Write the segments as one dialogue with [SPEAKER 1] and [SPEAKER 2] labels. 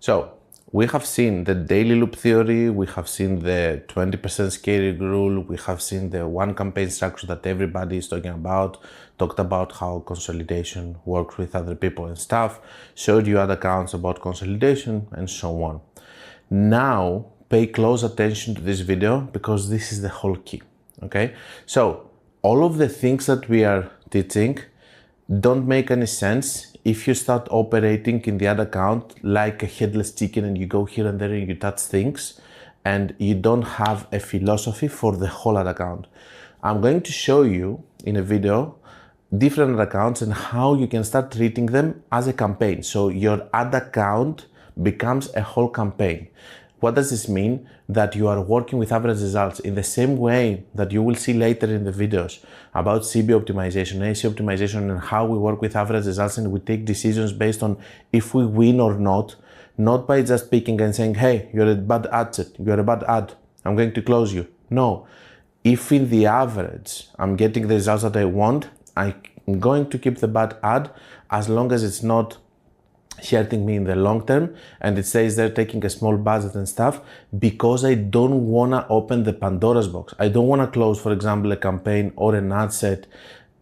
[SPEAKER 1] So we have seen the daily loop theory, we have seen the 20% scaling rule, we have seen the one campaign structure that everybody is talking about, talked about how consolidation works with other people and stuff, showed you other accounts about consolidation and so on. Now pay close attention to this video because this is the whole key, okay? So all of the things that we are teaching don't make any sense if you start operating in the ad account like a headless chicken and you go here and there and you touch things and you don't have a philosophy for the whole ad account. I'm going to show you in a video different accounts and how you can start treating them as a campaign. So your ad account becomes a whole campaign. What does this mean? That you are working with average results in the same way that you will see later in the videos about CB optimization, AC optimization, and how we work with average results and we take decisions based on if we win or not by just picking and saying, hey, you're a bad ad set, you're a bad ad, I'm going to close you. No, if in the average I'm getting the results that I want, I'm going to keep the bad ad as long as it's not hurting me in the long term and it stays there taking a small budget and stuff, because I don't want to open the Pandora's box. I don't want to close, for example, a campaign or an ad set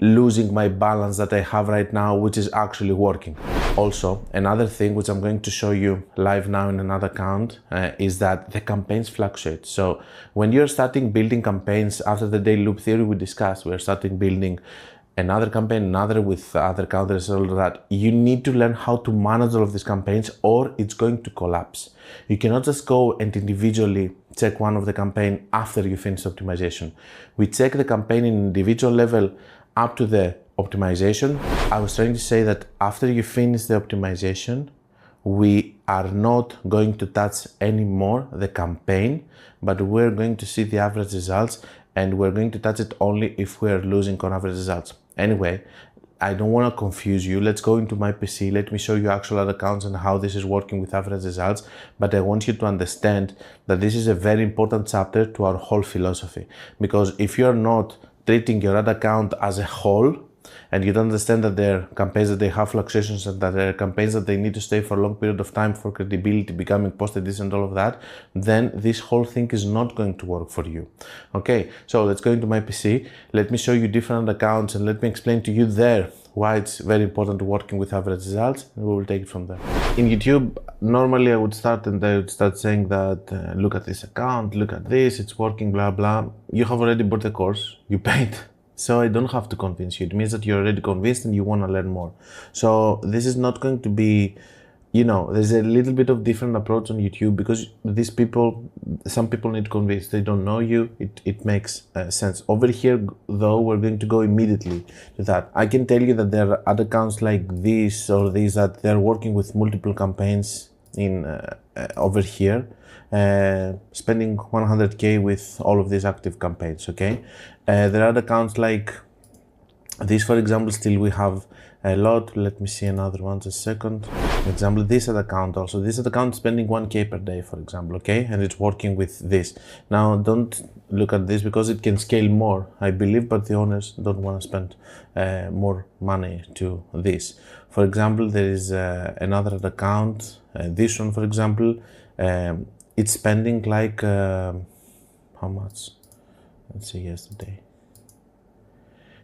[SPEAKER 1] losing my balance that I have right now, which is actually working. Also, another thing which I'm going to show you live now in another account is that the campaigns fluctuate. So when you're starting building campaigns after the daily loop theory we discussed, we're starting building another campaign, another with other counters, all that. You need to learn how to manage all of these campaigns or it's going to collapse. You cannot just go and individually check one of the campaign after you finish optimization. We check the campaign in individual level up to the optimization. I was trying to say that after you finish the optimization, we are not going to touch anymore the campaign, but we're going to see the average results and we're going to touch it only if we're losing on average results. Anyway, I don't want to confuse you. Let's go into my PC. Let me show you actual ad accounts and how this is working with average results. But I want you to understand that this is a very important chapter to our whole philosophy. Because if you're not treating your ad account as a whole, and you don't understand that there are campaigns that they have fluctuations and that there are campaigns that they need to stay for a long period of time for credibility, becoming post-edits and all of that, then this whole thing is not going to work for you. Okay, so let's go into my PC. Let me show you different accounts and let me explain to you there why it's very important working with average results, and we will take it from there. In YouTube, normally I would start and I would start saying that look at this account, look at this, it's working, blah, blah. You have already bought the course, you paid. So I don't have to convince you. It means that you're already convinced and you want to learn more. So this is not going to be, you know, there's a little bit of different approach on YouTube because these people, some people need convinced. They don't know you. It makes sense. Over here, though, we're going to go immediately to that. I can tell you that there are other accounts like this or these that they're working with multiple campaigns in over here. Spending 100K with all of these active campaigns, okay? There are other accounts like this, for example, still we have a lot. Let me see another one, just a second. For example, this ad account also. This ad account spending 1K per day, for example, okay? And it's working with this. Now, don't look at this because it can scale more, I believe, but the owners don't want to spend more money to this. For example, there is another ad account, this one, for example, it's spending like, how much? Let's see, yesterday.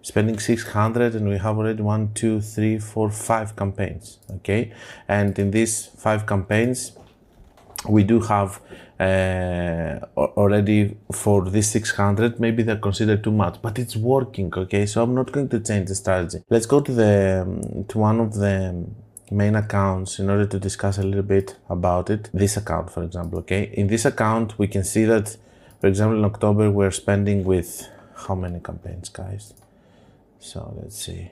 [SPEAKER 1] Spending 600 and we have already 1, 2, 3, 4, 5 campaigns, okay? And in these 5 campaigns, we do have already for this 600, maybe they're considered too much, but it's working, okay? So I'm not going to change the strategy. Let's go to one of the main accounts in order to discuss a little bit about it. This account, for example, okay? In this account, we can see that, for example, in October, we're spending with how many campaigns, guys? So let's see,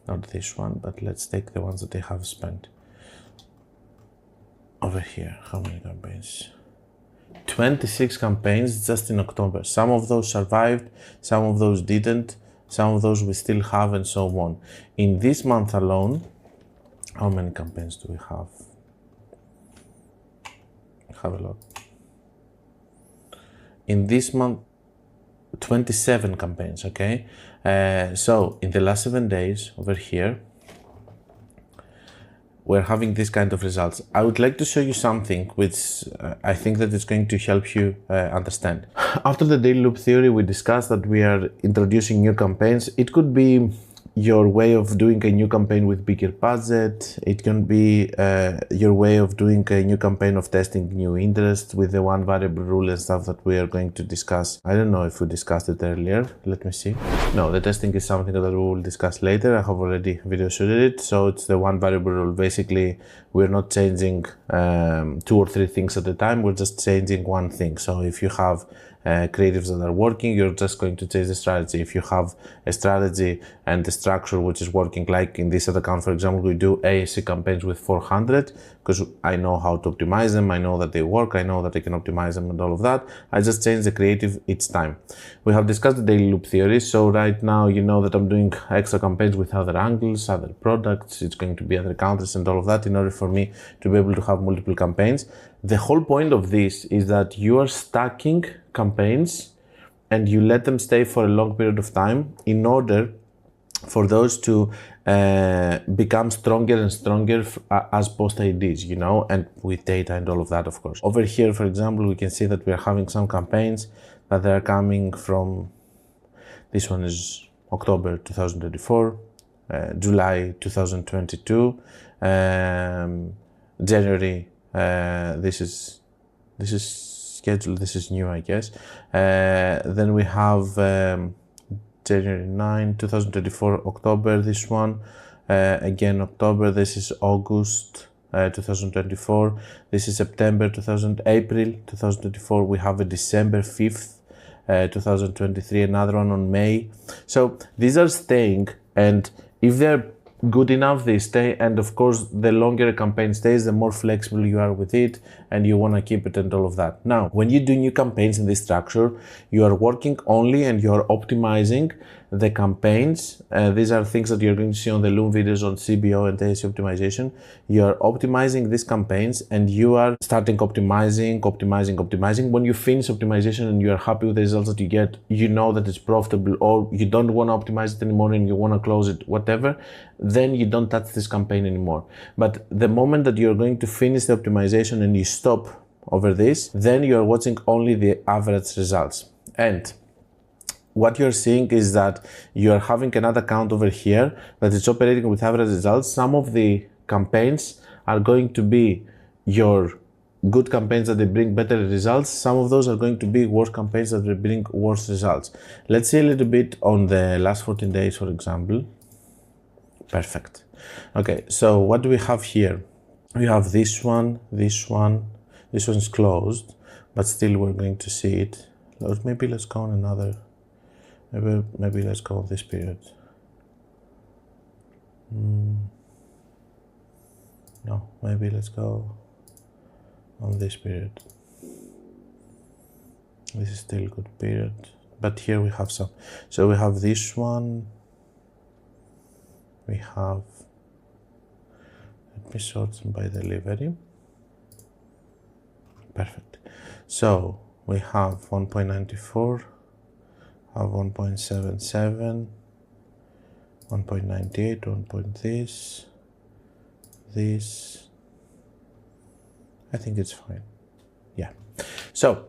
[SPEAKER 1] not this one, but let's take the ones that they have spent. Over here, how many campaigns? 26 campaigns just in October. Some of those survived, some of those didn't. Some of those we still have and so on. In this month alone, how many campaigns do we have? We have a lot. In this month, 27 campaigns, okay? So in the last 7 days over here, we're having this kind of results. I would like to show you something which I think that is going to help you understand. After the daily loop theory, we discussed that we are introducing new campaigns. It could be your way of doing a new campaign with bigger budget. It can be your way of doing a new campaign of testing new interest with the one variable rule and stuff that we are going to discuss. I don't know if we discussed it earlier. Let me see. No, the testing is something that we will discuss later. I have already video shooted it. So it's the one variable rule. Basically, we're not changing 2 or 3 things at a time. We're just changing one thing. So if you have creatives that are working, you're just going to change the strategy. If you have a strategy and the structure which is working, like in this ad account, for example, we do ASC campaigns with 400 because I know how to optimize them. I know that they work. I know that I can optimize them and all of that. I just change the creative each time. We have discussed the daily loop theory. So right now, you know that I'm doing extra campaigns with other angles, other products. It's going to be other countries and all of that in order for me to be able to have multiple campaigns. The whole point of this is that you are stacking campaigns and you let them stay for a long period of time in order for those to become stronger and stronger as post IDs, you know, and with data and all of that, of course. Over here, for example, we can see that we are having some campaigns that they are coming from, this one is October 2024, July 2022, January, this is scheduled, this is new, I guess. Then we have January 9, 2024, October, this one. Again, October, this is August 2024. This is September April 2024. We have a December 5th, 2023, another one on May. So these are staying, and if they're good enough, they stay. And of course, the longer a campaign stays, the more flexible you are with it and you want to keep it and all of that. Now, when you do new campaigns in this structure, you are working only and you are optimizing the campaigns. These are things that you're going to see on the Loom videos on CBO and ASC optimization. You are optimizing these campaigns and you are starting optimizing. When you finish optimization and you are happy with the results that you get, you know that it's profitable, or you don't want to optimize it anymore and you want to close it, whatever, then you don't touch this campaign anymore. But the moment that you're going to finish the optimization and you stop over this, then you're watching only the average results. And what you're seeing is that you're having another account over here that is operating with average results. Some of the campaigns are going to be your good campaigns that they bring better results. Some of those are going to be worse campaigns that they bring worse results. Let's see a little bit on the last 14 days, for example. Perfect. Okay, so what do we have here? We have this one. This one's closed, but still we're going to see it. Or maybe let's go on another. Maybe let's go on this period. No, maybe let's go on this period. This is still a good period, but here we have some. So we have this one. We have, let me sort them by delivery. Perfect. So we have 1.94. Have 1.77, 1.98, 1. This. I think it's fine. Yeah. So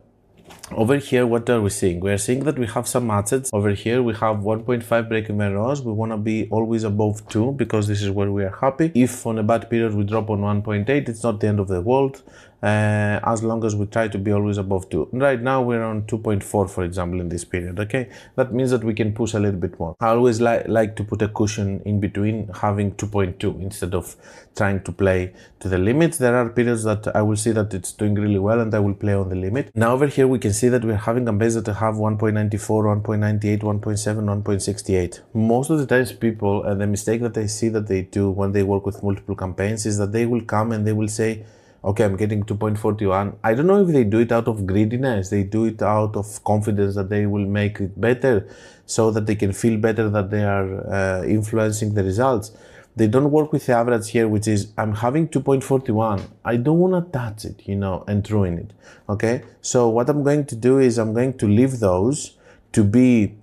[SPEAKER 1] over here, what are we seeing? We are seeing that we have some matches. Over here, we have 1.5 break-even rows. We want to be always above 2 because this is where we are happy. If on a bad period we drop on 1.8, it's not the end of the world. As long as we try to be always above 2. Right now we're on 2.4, for example, in this period, okay? That means that we can push a little bit more. I always like to put a cushion in between, having 2.2 instead of trying to play to the limits. There are periods that I will see that it's doing really well and I will play on the limit. Now over here we can see that we're having campaigns that have 1.94, 1.98, 1.7, 1.68. Most of the times people, and the mistake that I see that they do when they work with multiple campaigns is that they will come and they will say, okay, I'm getting 2.41. I don't know if they do it out of greediness. They do it out of confidence that they will make it better so that they can feel better that they are influencing the results. They don't work with the average here, which is I'm having 2.41. I don't want to touch it, you know, and ruin it. Okay. So what I'm going to do is I'm going to leave those to be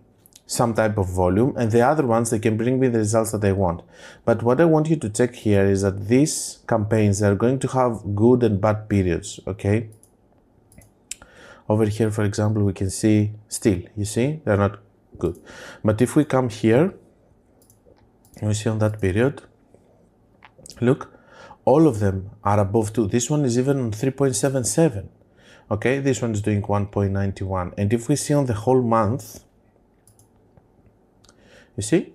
[SPEAKER 1] some type of volume, and the other ones, they can bring me the results that I want. But what I want you to check here is that these campaigns are going to have good and bad periods, okay? Over here, for example, we can see still, you see, they're not good. But if we come here, we see on that period, look, all of them are above 2. This one is even on 3.77. Okay, this one is doing 1.91. And if we see on the whole month, you see,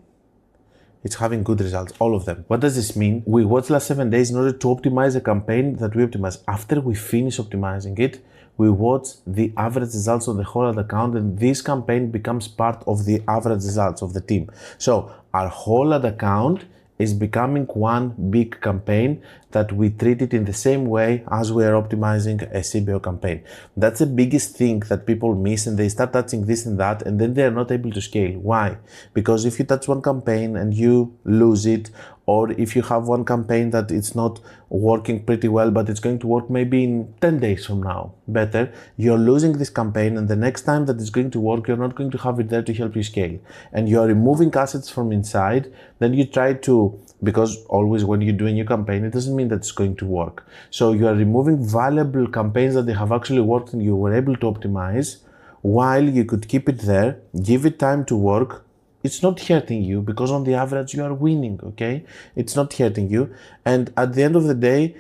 [SPEAKER 1] it's having good results, all of them. What does this mean? We watch last 7 days in order to optimize a campaign that we optimize. After we finish optimizing it, we watch the average results of the whole ad account, and this campaign becomes part of the average results of the team. So our whole ad account is becoming one big campaign that we treat it in the same way as we are optimizing a CBO campaign. That's the biggest thing that people miss, and they start touching this and that, and then they are not able to scale. Why? Because if you touch one campaign and you lose it, or if you have one campaign that it's not working pretty well, but it's going to work maybe in 10 days from now better, you're losing this campaign, and the next time that it's going to work, you're not going to have it there to help you scale. And you're removing assets from inside, then you try to, because always when you do a new campaign, it doesn't mean that it's going to work. So you are removing valuable campaigns that they have actually worked and you were able to optimize, while you could keep it there, give it time to work. It's not hurting you, because on the average you are winning, okay? It's not hurting you. And at the end of the day,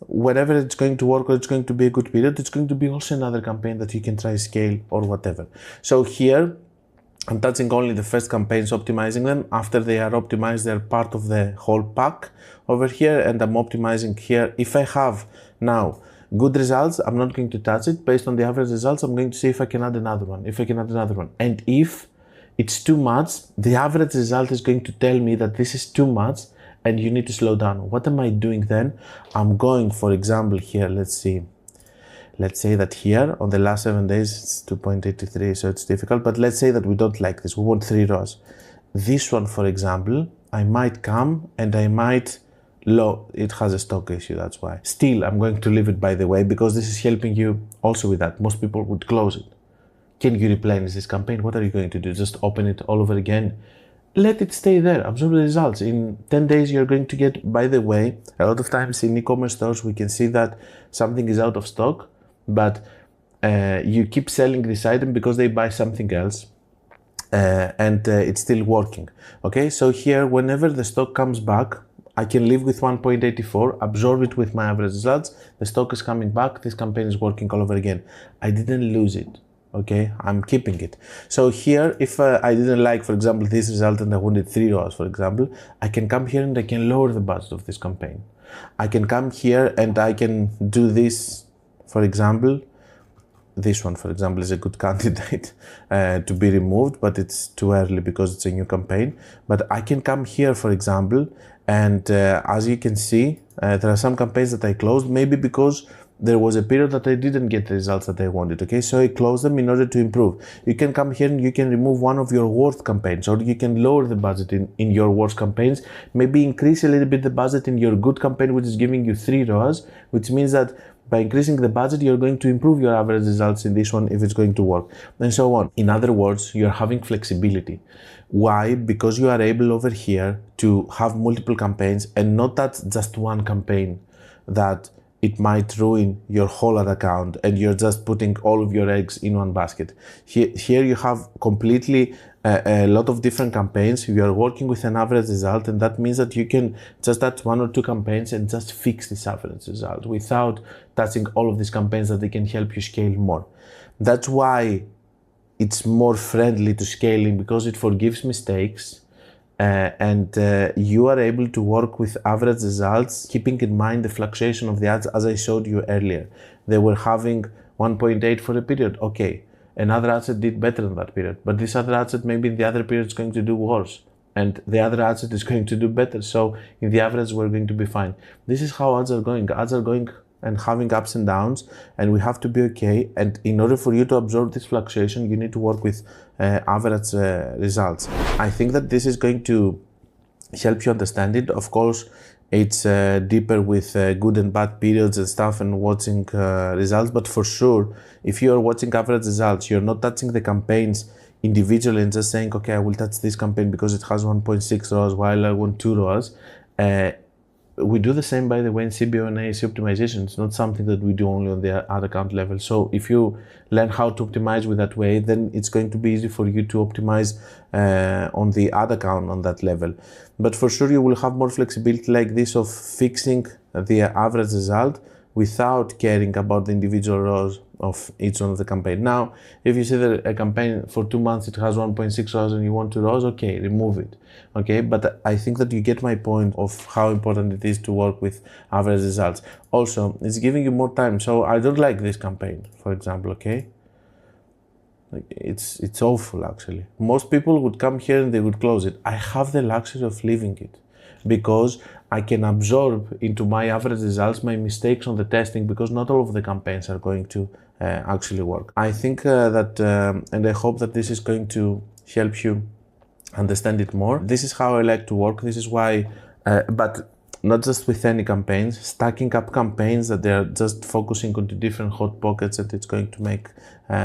[SPEAKER 1] whenever it's going to work or it's going to be a good period, it's going to be also another campaign that you can try scale or whatever. So here, I'm touching only the first campaigns, optimizing them. After they are optimized, they're part of the whole pack over here, and I'm optimizing here. If I have now good results, I'm not going to touch it. Based on the average results, I'm going to see if I can add another one, if I can add another one. And if it's too much, the average result is going to tell me that this is too much and you need to slow down. What am I doing then? I'm going, for example, here, let's see. Let's say that here on the last 7 days, it's 2.83, so it's difficult, but let's say that we don't like this. We want 3 rows. This one, for example, I might come and I might it has a stock issue, that's why. Still, I'm going to leave it, by the way, because this is helping you also with that. Most people would close it. Can you replenish this campaign? What are you going to do? Just open it all over again? Let it stay there, absorb the results. In 10 days, you're going to get, by the way, a lot of times in e-commerce stores, we can see that something is out of stock, but you keep selling this item because they buy something else, and it's still working. Okay, so here, whenever the stock comes back, I can live with 1.84, absorb it with my average results. The stock is coming back. This campaign is working all over again. I didn't lose it. Okay, I'm keeping it. So here, if I didn't like, for example, this result and I wanted 3 rows, for example, I can come here and I can lower the budget of this campaign. I can come here and I can do this, for example. This one, for example, is a good candidate to be removed, but it's too early because it's a new campaign. But I can come here, for example, and as you can see, there are some campaigns that I closed, maybe because there was a period that I didn't get the results that I wanted, okay? So I closed them in order to improve. You can come here and you can remove one of your worst campaigns, or you can lower the budget in your worst campaigns, maybe increase a little bit the budget in your good campaign, which is giving you 3 rows, which means that by increasing the budget, you're going to improve your average results in this one if it's going to work, and so on. In other words, you're having flexibility. Why? Because you are able over here to have multiple campaigns and not that just one campaign that it might ruin your whole ad account and you're just putting all of your eggs in one basket. Here you have completely a lot of different campaigns. You are working with an average result, and that means that you can just touch 1 or 2 campaigns and just fix this average result without touching all of these campaigns that they can help you scale more. That's why it's more friendly to scaling, because it forgives mistakes. And you are able to work with average results, keeping in mind the fluctuation of the ads, as I showed you earlier. They were having 1.8 for a period. Okay, another asset did better than that period, but this other asset maybe in the other period is going to do worse, and the other asset is going to do better. So in the average, we're going to be fine. This is how ads are going. Ads are going and having ups and downs, and we have to be okay. And in order for you to absorb this fluctuation, you need to work with average results. I think that this is going to help you understand it. Of course, it's deeper with good and bad periods and stuff and watching results, but for sure, if you are watching average results, you're not touching the campaigns individually and just saying, okay, I will touch this campaign because it has 1.6 ROAS while I want 2 ROAS. We do the same, by the way, in CBO and AAC optimization. It's not something that we do only on the ad account level. So if you learn how to optimize with that way, then it's going to be easy for you to optimize on the ad account on that level. But for sure, you will have more flexibility like this of fixing the average result without caring about the individual ROAS of each one of the campaign. Now, if you see that a campaign for 2 months, it has 1.6 ROAS and you want 2 ROAS, okay, remove it. Okay, but I think that you get my point of how important it is to work with average results. Also, it's giving you more time. So I don't like this campaign, for example, okay? It's awful, actually. Most people would come here and they would close it. I have the luxury of leaving it because I can absorb into my average results my mistakes on the testing, because not all of the campaigns are going to actually work. I think and I hope that this is going to help you understand it more. This is how I like to work. This is why, but not just with any campaigns, stacking up campaigns that they're just focusing on different hot pockets, and it's going to make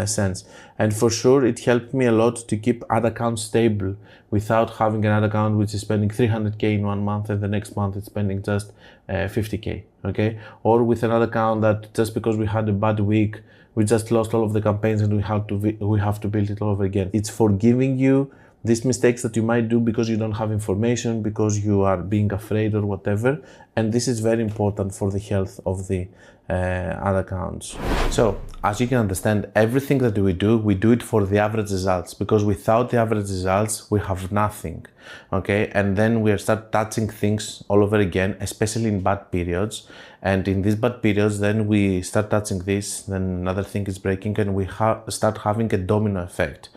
[SPEAKER 1] sense. And for sure, it helped me a lot to keep ad accounts stable without having an ad account which is spending 300K in 1 month and the next month it's spending just 50K, okay? Or with another account that just because we had a bad week, we just lost all of the campaigns and we have to build it all over again. It's forgiving you these mistakes that you might do because you don't have information, because you are being afraid or whatever. And this is very important for the health of the ad accounts. So, as you can understand, everything that we do it for the average results, because without the average results, we have nothing, okay? And then we start touching things all over again, especially in bad periods. And in these bad periods, then we start touching this, then another thing is breaking, and we start having a domino effect.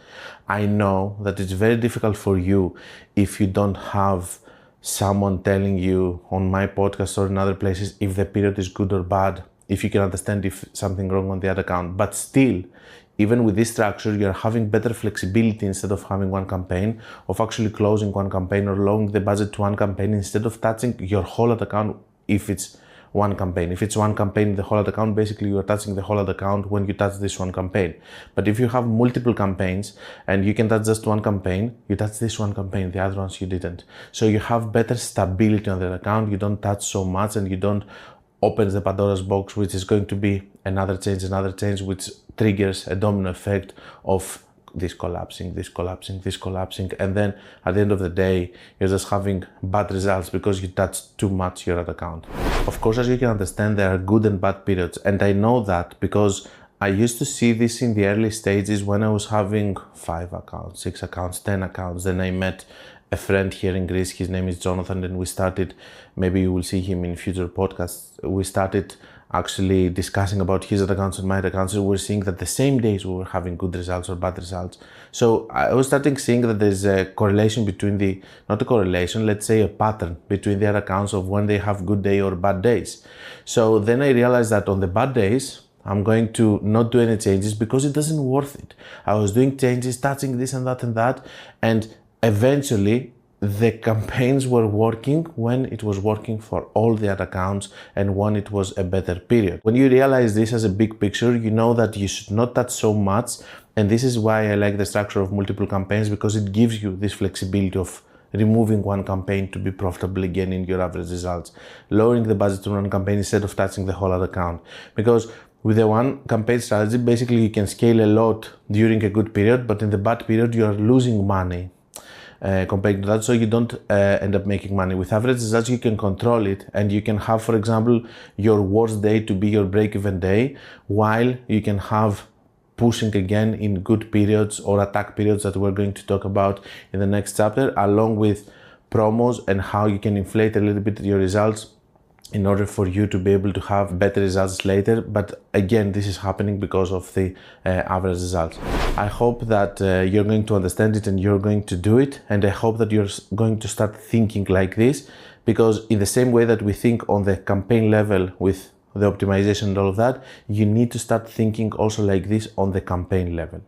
[SPEAKER 1] I know that it's very difficult for you if you don't have someone telling you on my podcast or in other places if the period is good or bad, if you can understand if something wrong on the ad account. But still, even with this structure, you're having better flexibility instead of having one campaign, of actually closing one campaign or lowering the budget to one campaign instead of touching your whole ad account if it's one campaign. If it's one campaign, the whole ad account, basically you are touching the whole ad account when you touch this one campaign. But if you have multiple campaigns and you can touch just one campaign, you touch this one campaign, the other ones you didn't. So you have better stability on the account, you don't touch so much and you don't open the Pandora's box, which is going to be another change, which triggers a domino effect of this collapsing, and then at the end of the day, you're just having bad results because you touched too much your ad account. Of course, as you can understand, there are good and bad periods, and I know that because I used to see this in the early stages when I was having 5 accounts, 6 accounts, 10 accounts. Then I met a friend here in Greece, his name is Jonathan, and we started, maybe you will see him in future podcasts, we started actually discussing about his accounts and my accounts. So we're seeing that the same days we were having good results or bad results. So I was starting seeing that there's a correlation between not a correlation, let's say a pattern between their accounts of when they have good day or bad days. So then I realized that on the bad days, I'm going to not do any changes because it doesn't worth it. I was doing changes, touching this and that, and eventually the campaigns were working when it was working for all the ad accounts and when it was a better period. When you realize this as a big picture, you know that you should not touch so much, and this is why I like the structure of multiple campaigns, because it gives you this flexibility of removing one campaign to be profitable again in your average results, lowering the budget to one campaign instead of touching the whole ad account. Because with the one campaign strategy, basically you can scale a lot during a good period, but in the bad period you are losing money. Compared to that, so you don't end up making money. With average results, you can control it, and you can have, for example, your worst day to be your break-even day, while you can have pushing again in good periods or attack periods that we're going to talk about in the next chapter, along with promos and how you can inflate a little bit your results in order for you to be able to have better results later. But again, this is happening because of the average results. I hope that you're going to understand it and you're going to do it. And I hope that you're going to start thinking like this, because in the same way that we think on the campaign level with the optimization and all of that, you need to start thinking also like this on the campaign level.